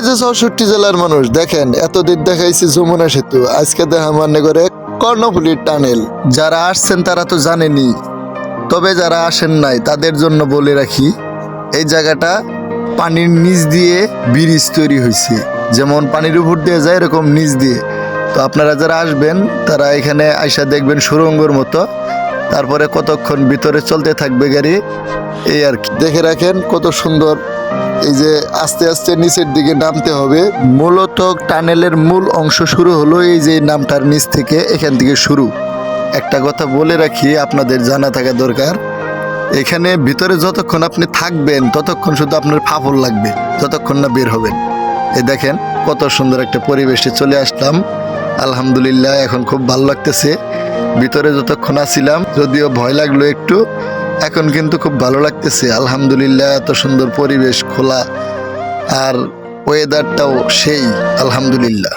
যে 64 জেলার মানুষ দেখেন, এতদিন দেখাইছি যমুনা সেতু, আজকে দেখা মানে করে কর্ণফুলীর টানেল। যারা আসছেন তারা তো জানেনই, তবে যারা আসেন নাই তাদের জন্য বলে রাখি, এই জায়গাটা পানির নিচ দিয়ে ব্রিজ তৈরি হয়েছে। যেমন পানির উপর দিয়ে যায় এরকম নিচ দিয়ে। তো আপনারা যারা আসবেন তারা এখানে আইসা দেখবেন সুড়ঙ্গর মতো, তারপরে কতক্ষণ ভিতরে চলতে থাকবে গাড়ি, এই আর কি। দেখে রাখেন কত সুন্দর। এই যে আস্তে আস্তে নিচের দিকে নামতে হবে। মূলত টানেলের মূল অংশ শুরু হলো এই যে নামটার নিচ থেকে, এখান থেকে শুরু। একটা কথা বলে রাখি, আপনাদের জানা থাকা দরকার, এখানে ভিতরে যতক্ষণ আপনি থাকবেন ততক্ষণ শুধু আপনার ফাফল লাগবে, যতক্ষণ না বের হবেন। এই দেখেন কত সুন্দর একটা পরিবেশে চলে আসলাম। আলহামদুলিল্লাহ, এখন খুব ভালো লাগতেছে। ভিতরে যতক্ষণ আছিলাম যদিও ভয় লাগলো একটু, এখন কিন্তু খুব ভালো লাগতেছে। আলহামদুলিল্লাহ, এত সুন্দর পরিবেশ, খোলা, আর ওয়েদারটাও সেই। আলহামদুলিল্লাহ।